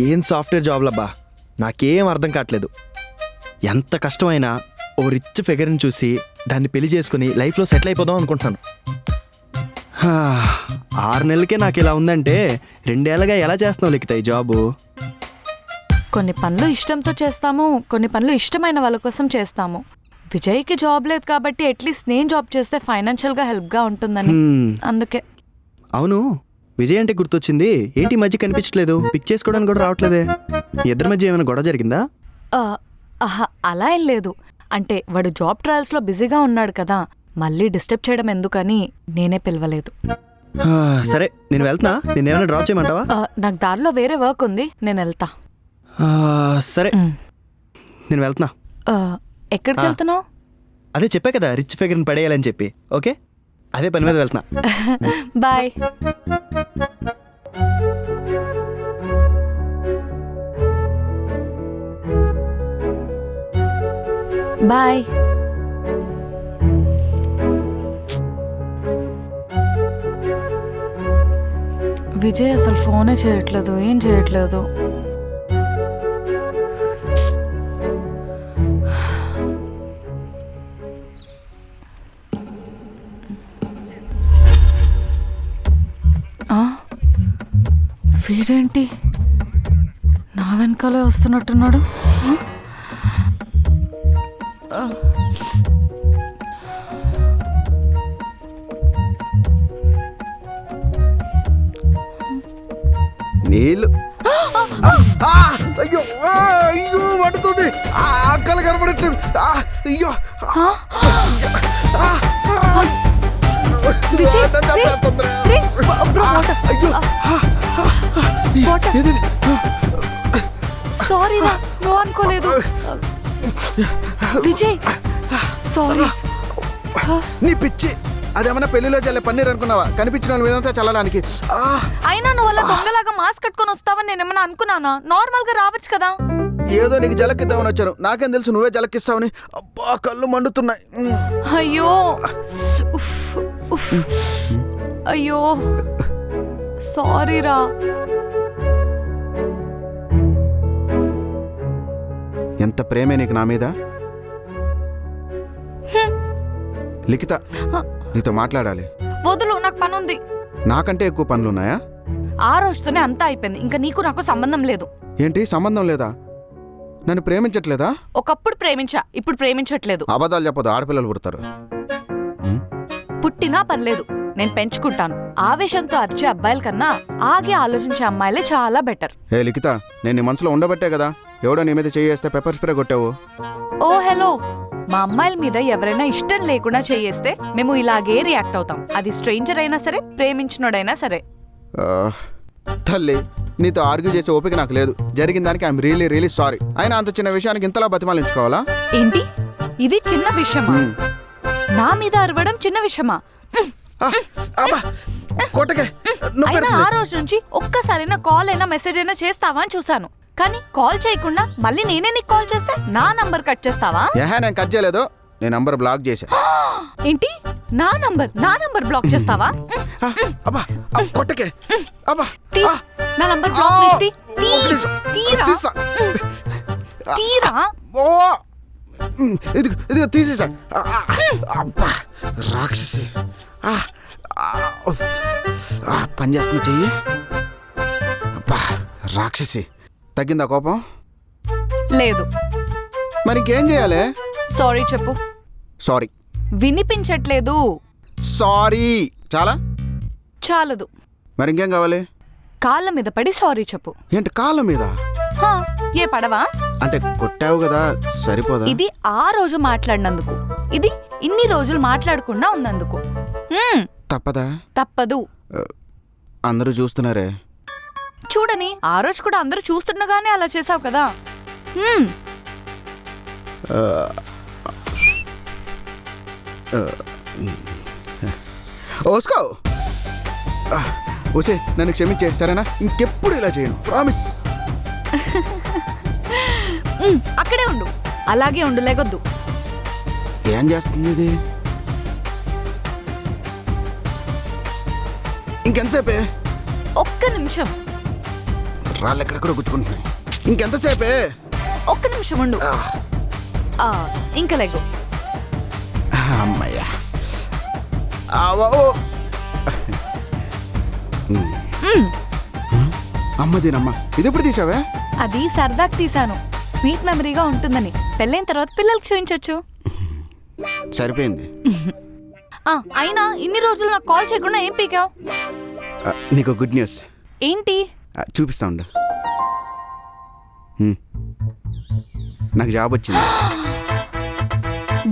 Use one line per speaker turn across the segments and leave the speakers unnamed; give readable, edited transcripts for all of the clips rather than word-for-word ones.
ఏం సాఫ్ట్వేర్ జాబ్లబ్బా, నాకేం అర్థం కావట్లేదు. ఎంత కష్టమైనా ఓ రిచ్ ఫిగర్ని చూసి దాన్ని పెళ్లి చేసుకుని లైఫ్లో సెటిల్ అయిపోదాం అనుకుంటున్నాను. 6 నెలలకే నాకు ఇలా ఉందంటే 2 ఏళ్ళగా ఎలా చేస్తున్నావు లిఖిత ఈ జాబు?
కొన్ని పనులు ఇష్టంతో చేస్తాము, కొన్ని పనులు ఇష్టమైన వాళ్ళ కోసం చేస్తాము. విజయ్కి జాబ్ లేదు కాబట్టి అట్లీస్ట్ నేను జాబ్ చేస్తే ఫైనాన్షియల్గా హెల్ప్గా ఉంటుందని అందుకే.
అవును, విజయ్ అంటే గుర్తొచ్చింది. ఏంటి ఈ మధ్య కనిపించట్లేదు? పిక్ చేసుకోవడానికి కూడా రావట్లేదే. మీ ఇద్దరి మధ్య ఏమైనా గొడవ జరిగిందా?
అలా ఏం లేదు. అంటే వాడు జాబ్ ట్రయల్స్లో బిజీగా ఉన్నాడు కదా, మళ్ళీ డిస్టర్బ్ చేయడం ఎందుకని నేనే పిలవలేదు.
సరే, నేను వెళ్తున్నా. నేనేమైనా డ్రాప్ చేయమంటావా?
నాకు దారిలో వేరే వర్క్ ఉంది, నేను వెళ్తా.
సరే, నేను వెళ్తున్నా.
ఎక్కడికి వెళ్తున్నావు?
అదే చెప్పా కదా, రిచ్ ఫిగర్ని పడేయాలని చెప్పి. ఓకే, అదే పని మీద వెళ్తున్నా.
బాయ్. బాయ్. విజయ్ అసలు ఫోనే చేయట్లేదు, ఏం చేయట్లేదు. వీడేంటి నా వెనకాలే వస్తున్నట్టున్నాడు?
నీళ్ళు. అయ్యో అయ్యో పడుతుంది. అక్కలు కనపడట్లేదు. అయ్యో
సారీ రా, నువ్వు అనుకోలేదు. విజయ్ సారీ.
నీ పిచ్చి, అదేమన్నా పెళ్లిలో చల్లే పన్నీర్ అనుకున్నావా? కనిపించిన మీదంతా చల్లడానికి.
అయినా నువ్వు అలా దొంగలాగా మాస్క్ కట్టుకొని వస్తావని నేనేమన్నా అనుకున్నానా? నార్మల్ గా రావచ్చు కదా.
ఏదో నీకు జలకిద్దామని వచ్చాను. నాకేం తెలుసు నువ్వే జలకిస్తావని. అబ్బా, కళ్ళు మండుతున్నాయి.
అయ్యో అయ్యో సారీ రా.
ఎంత ప్రేమే నీకు నా మీద. లిఖిత, నీతో మాట్లాడాలి.
వదులు, నాకు పని ఉంది.
నాకంటే ఎక్కువ పనులున్నాయా?
ఆ రోజుతోనే అంతా అయిపోయింది. ఇంకా నీకు నాకు సంబంధం లేదు.
ఏంటి సంబంధం లేదా? నన్ను ప్రేమించట్లేదా?
ఒకప్పుడు ప్రేమించా, ఇప్పుడు ప్రేమించట్లేదు.
అబద్ధాలు చెప్పదు, ఆడపిల్లలు పుడతారు.
పుట్టినా పర్లేదు, నేను పెంచుకుంటాను. ఆవేశంతో అరిచే అబ్బాయిల కన్నా ఆగి ఆలోచించే అమ్మాయిలే చాలా బెటర్.
ఏ లిఖిత, నేను నీ మనసులో ఉండబట్టే కదా ఎవడో నీ మీద చేయేస్తే పెప్పర్ స్ప్రే కొట్టావు.
ఓ హలో, మా అమ్మాయిల మీద ఎవరైనా ఇష్టం లేకుండా చేయేస్తే మేము ఇలాగే రియాక్ట్ అవుతాం. అది స్ట్రేంజర్ అయినా సరే, ప్రేమించినోడైనా సరే.
తల్లి, నీతో ఆర్గ్యూ చేసే ఓపిక నాకు లేదు. జరిగిన దానికి ఐఎమ్ రియలీ రియలీ సారీ. అయినా అంత చిన్న విషయానికి ఇంతలా బతిమాలించుకోవాలా?
ఏంటి, ఇది చిన్న విషయమా? నా మీద అరవడం చిన్న విషయమా? అయినా ఆ రోజు నుంచి ఒక్కసారైనా కాల్ అయినా మెసేజ్ అయినా చేస్తావా అని చూసాను. కానీ కాల్ చేయకుండా మళ్ళీ నేనే నీకు కాల్ చేస్తే నా నంబర్ కట్ చేస్తావా?
నేను కట్ చేయలేదు, నీ నంబర్ బ్లాక్ చేశా.
ఏంటి, నా నంబర్ బ్లాక్ చేస్తావా? నా నంబర్ బ్లాక్ చేసి తీరా తీరా.
ఇదిగో తీసేసా. రాక్షసి, పని చేస్తున్నా చెయ్యి. అబ్బా రాక్షసి, తగ్గిందా కోపం?
లేదు.
మరి ఇంకేం చేయాలి?
సారీ చెప్పు.
సారీ.
వినిపించట్లేదు.
సారీ చాలా
చాలదు.
మరి ఇంకేం కావాలి?
కాళ్ళ మీద పడి సారీ చెప్పు.
ఏంటి కాళ్ళ మీద?
ఏ పడవా?
అంటే కొట్టావు కదా, సరిపోదా?
ఇది ఆ రోజు మాట్లాడినందుకు, ఇది ఇన్ని రోజులు మాట్లాడకుండా ఉన్నందుకు.
తప్పదా?
తప్పదు.
అందరూ చూస్తున్నారే.
చూడని, ఆ రోజు కూడా అందరూ చూస్తుండగానే అలా చేసావు కదా.
ఓస్కో, ఓసే నన్ను క్షమించే, సరేనా? ఇంకెప్పుడు ఇలా చేయను, ప్రామిస్.
అక్కడే ఉండు, అలాగే ఉండు, లేకొద్దు.
ఏం చేస్తుంది ఇది? ఇంకెంతసేపే?
ఒక్క నిమిషం.
రాళ్ళు ఎక్కడెక్కడ గుచ్చుకుంటున్నాయి. ఇంకెంతసేపే?
ఒక్క నిమిషం ఉండు. ఇంకా లేగు.
అమ్మయ్యా. అమ్మదేనమ్మ, ఇది ఎప్పుడు తీసావే?
అది సరదాకి తీసాను, స్వీట్ మెమరీగా ఉంటుందని. పెళ్ళైన తర్వాత పిల్లలకి చూపించవచ్చు.
సరిపోయింది.
అయినా ఇన్ని రోజులు నాకు కాల్ చేయకుండా ఏం పీకావు?
నీకు గుడ్ న్యూస్.
ఏంటి?
చూపిస్తా ఉండు. నాకు జాబ్ వచ్చింది.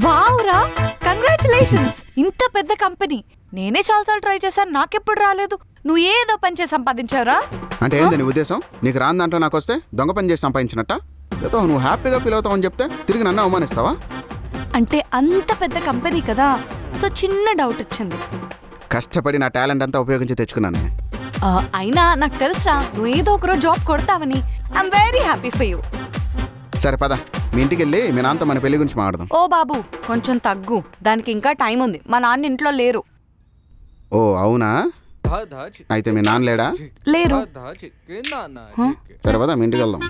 వావురా, కంగ్రాచులేషన్స్. ఇంత పెద్ద కంపెనీ. నేనే చాలాసార్లు ట్రై చేశాను, నాకెప్పుడు రాలేదు. నువ్వు ఏదో పని చేసి సంపాదించావురా?
అంటే ఏంది నీ ఉద్దేశం? నీకు రాని దాంట్లో నాకు వస్తే దొంగ పని చేసి సంపాదించినట్ట? ఏదో నువ్వు హ్యాపీగా ఫీల్ అవుతావు అని చెప్తే తిరిగి నన్ను అవమానిస్తావా?
అంటే అంత పెద్ద కంపెనీ కదా, సో చిన్న డౌట్ వచ్చింది.
కష్టపడి నా టాలెంట్ అంతా ఉపయోగించి తెచ్చుకున్నాను.
అయినా నాకు తెలుసా నువ్వు ఏదో ఒకరోజు జాబ్ కొడతావని. I'm very happy for you.
సరే పద, మీ ఇంటికి వెళ్ళి మీ నాన్నతో మన పెళ్లి గురించి మాట్లాడదాం.
ఓ బాబు, కొంచెం తగ్గు. దానికి ఇంకా టైం ఉంది. మా నాన్న ఇంట్లో లేరు.
ఓ అవునా? అయితే మీ నాన్న లేడా?
లేరు.
సరే పద, మీ ఇంటికి వెళ్దాం.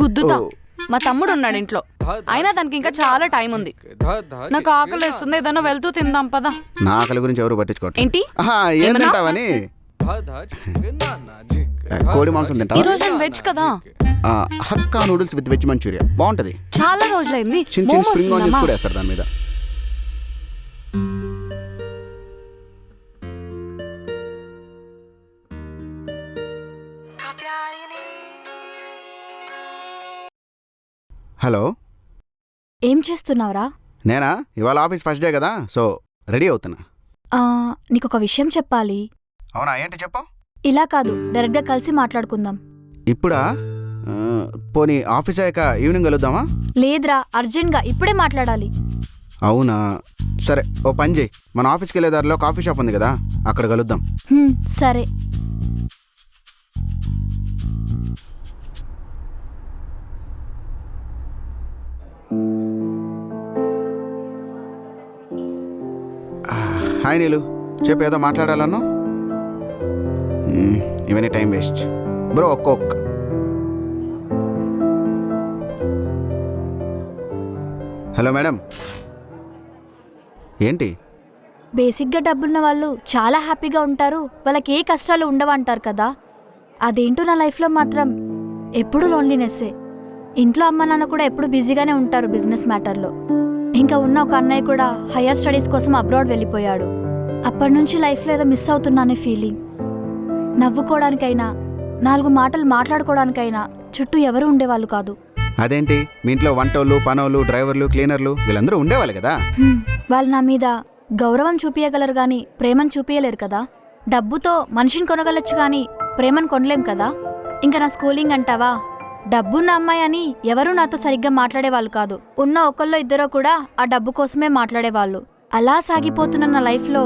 గుద్దుతా. మా తమ్ముడు ఉన్నాడు ఇంట్లో. అయినా దానికి ఇంకా చాలా టైం ఉంది. నాకు ఆకలి వేస్తుంది, ఏదైనా వెళ్తూ తిందాం పదా.
నా ఆకలి గురించి ఎవరు పట్టించుకోవట్లేదు.
ఏంటి?
ఏం తింటావని? కోడి మాంసం తింటా.
ఈ రోజు వెజ్ కదా.
Hakka noodles with veg manchurian బాగుంటది.
చాలా రోజులైంది.
చిన్న చిన్న స్ప్రింగ్ ఆనియన్స్ కూడా వేస్తారు దాని మీద. హలో,
ఏం చేస్తున్నావురా?
నేనా? ఇవాళ ఆఫీస్ ఫస్ట్ డే కదా, సో రెడీ అవుతున్నా.
నీకొక విషయం చెప్పాలి.
అవునా? ఏంటి చెప్పు.
ఇలా కాదు, డైరెక్ట్గా కలిసి మాట్లాడుకుందాం.
ఇప్పుడా? పోనీ ఆఫీస్ అయ్యాక ఈవినింగ్ కలుద్దామా?
లేదురా, అర్జెంట్గా ఇప్పుడే మాట్లాడాలి.
అవునా? సరే, ఓ పని చేయి, మన ఆఫీస్కి వెళ్ళే దారిలో కాఫీ షాప్ ఉంది కదా, అక్కడ కలుద్దాం.
సరే.
హాయ్ నీలు, చెప్పు, ఏదో మాట్లాడాలను. ఇవన్నీ టైం వేస్ట్ బ్రో. ఒక్కొక్క హలో మేడం. ఏంటి?
బేసిక్గా డబ్బున్న వాళ్ళు చాలా హ్యాపీగా ఉంటారు, వాళ్ళకి ఏ కష్టాలు ఉండవంటారు కదా. అదేంటో నా లైఫ్లో మాత్రం ఎప్పుడు లోన్లీనెస్సే. ఇంట్లో అమ్మ నాన్న కూడా ఎప్పుడు బిజీగానే ఉంటారు బిజినెస్ మ్యాటర్లో. ఇంకా ఉన్న ఒక అన్నయ్య కూడా హయ్యర్ స్టడీస్ కోసం అబ్రాడ్ వెళ్ళిపోయాడు. అప్పటి నుంచి లైఫ్లో ఏదో మిస్ అవుతున్నానే ఫీలింగ్. నవ్వుకోవడానికైనా, 4 మాటలు మాట్లాడుకోవడానికైనా చుట్టూ ఎవరు ఉండేవాళ్ళు కాదు.
అదేంటి, మీ ఇంట్లో వంటోళ్ళు, పనోళ్ళు, డ్రైవర్లు, క్లీనర్లు వీళ్ళందరూ ఉండేవాళ్ళు కదా.
వాళ్ళు నా మీద గౌరవం చూపించగలరు కానీ ప్రేమను చూపించలేరు కదా. డబ్బుతో మనిషిని కొనగలచ్చు కానీ ప్రేమను కొనలేం కదా. ఇంకా నా స్కూలింగ్ అంటావా, డబ్బున్న అమ్మాయి అని ఎవరూ నాతో సరిగ్గా మాట్లాడేవాళ్ళు కాదు. ఉన్న ఒకళ్ళో ఇద్దరో కూడా ఆ డబ్బు కోసమే మాట్లాడేవాళ్ళు. అలా సాగిపోతున్న నా లైఫ్లో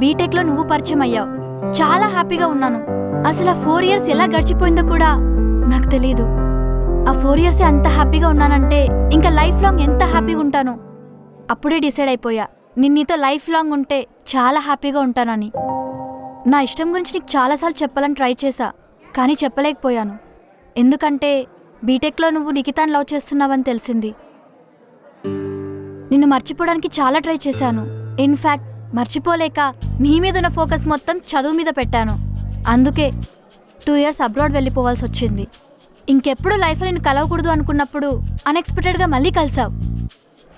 బీటెక్లో నువ్వు పరిచయం అయ్యావు. చాలా హ్యాపీగా ఉన్నాను. అసలు ఆ 4 years ఎలా గడిచిపోయిందో కూడా నాకు తెలియదు. ఆ 4 years అంత హ్యాపీగా ఉన్నానంటే ఇంకా లైఫ్ లాంగ్ ఎంత హ్యాపీగా ఉంటానో. అప్పుడే డిసైడ్ అయిపోయా, నేను నీతో లైఫ్ లాంగ్ ఉంటే చాలా హ్యాపీగా ఉంటానని. నా ఇష్టం గురించి నీకు చాలాసార్లు చెప్పాలని ట్రై చేశా, కానీ చెప్పలేకపోయాను. ఎందుకంటే బీటెక్లో నువ్వు నిఖితాన్ని లవ్ చేస్తున్నావని తెలిసింది. నిన్ను మర్చిపోవడానికి చాలా ట్రై చేశాను. ఇన్ఫ్యాక్ట్ మర్చిపోలేక నీ మీద ఉన్న ఫోకస్ మొత్తం చదువు మీద పెట్టాను. అందుకే 2 years అబ్రాడ్ వెళ్ళిపోవాల్సి వచ్చింది. ఇంకెప్పుడు లైఫ్లో నేను కలవకూడదు అనుకున్నప్పుడు అన్ఎక్స్పెక్టెడ్గా మళ్ళీ కలిసావు.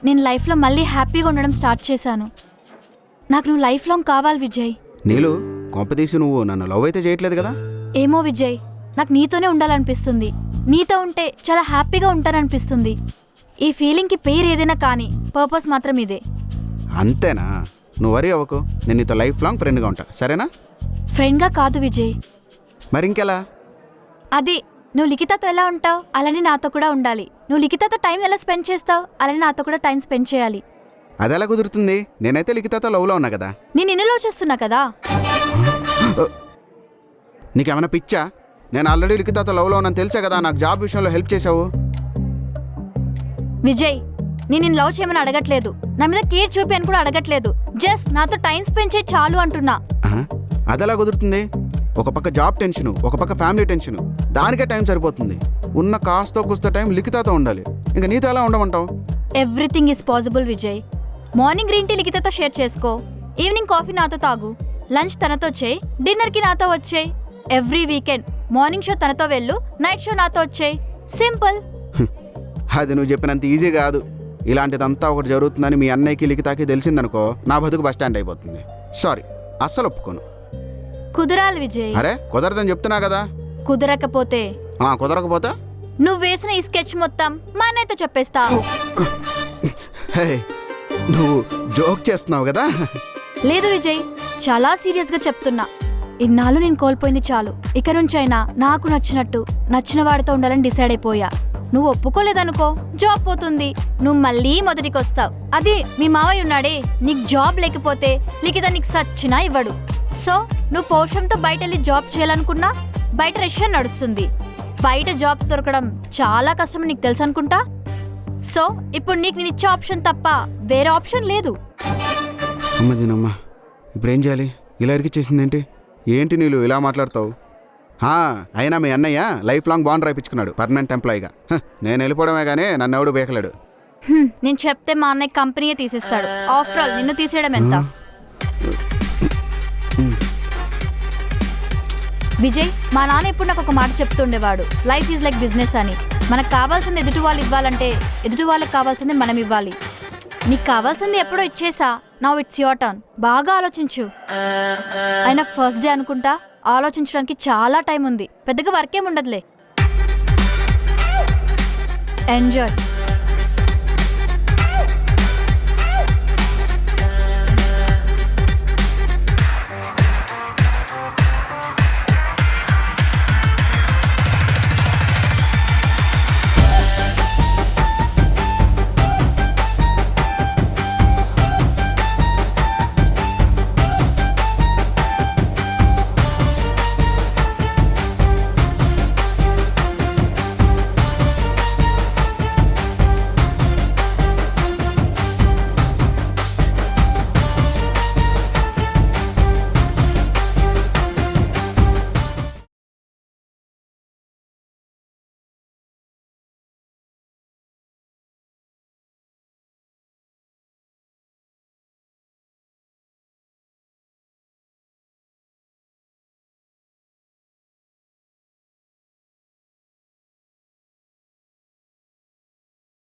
నేను లైఫ్లో మళ్ళీ హ్యాపీగా ఉండడం స్టార్ట్ చేశాను. నాకు నువ్వు లైఫ్ లాంగ్ కావాలి విజయ్.
నీలు, కొంపదీసి నువ్వు నన్ను లవ్ అయితే చేయట్లేదు కదా?
ఏమో విజయ్, నాకు నీతోనే ఉండాలనిపిస్తుంది. నీతో ఉంటే చాలా హ్యాపీగా ఉంటాననిపిస్తుంది. ఈ ఫీలింగ్కి పేరు ఏదైనా కానీ పర్పస్ మాత్రం ఇదే.
అంతేనా? నువ్వు వరీ అవ్వకు, నేను నీతో లైఫ్ లాంగ్ ఫ్రెండ్గా ఉంటా, సరేనా?
ఫ్రెండ్గా కాదు విజయ్.
మరి ఇంకెలా?
అది నువ్వు లిఖితతో ఎలా ఉంటావు అలానే నాతో కూడా ఉండాలి. నువ్వు లిఖితతో టైం ఎలా స్పెండ్ చేస్తావు అలానే నాతో కూడా టైం స్పెండ్ చేయాలి.
అది ఎలా కుదురుతుంది? నేనైతే లిఖితతో లవ్లో ఉన్నా కదా.
నేను నిన్నులో చేస్తున్నా కదా.
నీకేమైనా పిచ్చా? నేను ఆల్రెడీ లిఖితతో లవ్లో ఉన్నాను తెలుసా కదా. నాకు జాబ్ విషయంలో హెల్ప్ చేసావు.
విజయ్, నేను నిన్ను లవ్ చేయమని అడగట్లేదు, నా మీద కేర్ చూపి అని కూడా అడగట్లేదు. జస్ట్ నాతో టైం స్పెండ్ చేయి చాలు అంటున్నా.
అదెలా కుదురుతుంది? ఒక పక్క జాబ్ టెన్షన్, ఒక పక్క ఫ్యామిలీ టెన్షన్, దానికే టైం సరిపోతుంది. ఉన్న కాస్తో కుస్తో టైం లిఖితాతో ఉండాలి. ఇంకా నీతో ఎలా ఉండమంటావు?
Everything is possible Vijay. Morning green tea లిఖితతో షేర్ చేసుకో, ఈవినింగ్ కాఫీ నాతో తాగు, లంచ్ తనతో చేయి, డిన్నర్కి నాతో వచ్చేయి. ఎవ్రీ వీకెండ్ మార్నింగ్ షో తనతో వెళ్ళు, నైట్ షో నాతో వచ్చేయి. సింపుల్.
అది నువ్వు చెప్పినంత ఈజీ కాదు. ఇలాంటిదంతా ఒకటి జరుగుతుందని మీ అన్నయ్యకి లిఖితాకి తెలిసిందనుకో, నా బతుకు బస్ స్టాండ్ అయిపోతుంది. సారీ, అస్సలు ఒప్పుకోను.
కుదరాలి విజయ్.
అరే కుదరదని చెప్తున్నా కదా.
కుదరకపోతే
కుదరకపోతే
నువ్వు వేసిన ఈ స్కెచ్ మొత్తం మా అన్నయ్యతో చెప్పేస్తా.
హే, నువ్వు జోక్ చేస్తున్నావు కదా.
లేదు విజయ్, చాలా సీరియస్గా చెప్తున్నా. ఇన్నాళ్ళు నేను కోల్పోయింది చాలు. ఇక నుంచైనా నాకు నచ్చిన వాడితో ఉండాలని డిసైడ్ అయిపోయా. నువ్వు ఒప్పుకోలేదనుకో జాబ్ పోతుంది, నువ్వు మళ్ళీ మొదటికి వస్తావు. అది మీ మావయ్య ఉన్నాడే, నీకు జాబ్ లేకపోతే లిఖిత నీకు సచ్చినా ఇవ్వడు. సో నువ్వు పౌరుషంతో బయట వెళ్ళి జాబ్ చేయాలనుకున్నా బయట రష్యన్ నడుస్తుంది. బయట జాబ్ దొరకడం చాలా కష్టం నీకు తెలుసు అనుకుంటా. సో ఇప్పుడు నీకు నేను ఇచ్చే ఆప్షన్ తప్ప వేరే ఆప్షన్ లేదు.
అమ్మదినమ్మా, ఇప్పుడు ఏం చేయాలి? ఇలా ఇరికిచ్చేసిందేంటి? ఏంటి నీళ్ళు ఇలా మాట్లాడతావు? అయినా మీ అన్నయ్య లైఫ్ లాంగ్ బాండ్ రాయించుకున్నాడు పర్మనెంట్ ఎంప్లాయీగా. నేను వెళ్ళిపోవడమే కానీ నన్ను ఎవడు బేకలేడు.
నేను చెప్తే మా అన్నయ్య కంపెనీయే తీసేస్తాడు. ఆఫ్టర్ ఆల్ నిన్ను తీసేయడం ఎంత? విజయ్, మా నాన్న ఎప్పుడు నాకు ఒక మాట చెప్తుండేవాడు, లైఫ్ ఈజ్ లైక్ బిజినెస్ అని. మనకు కావాల్సింది ఎదుటి వాళ్ళు ఇవ్వాలంటే ఎదుటి వాళ్ళకి కావాల్సింది మనం ఇవ్వాలి. నీకు కావాల్సింది ఎప్పుడో ఇచ్చేసా, నౌ ఇట్స్ యువర్ టర్న్. బాగా ఆలోచించు. అయినా ఫస్ట్ డే అనుకుంటా, ఆలోచించడానికి చాలా టైం ఉంది. పెద్దగా వర్క్ ఏముండదులే. ఎంజాయ్.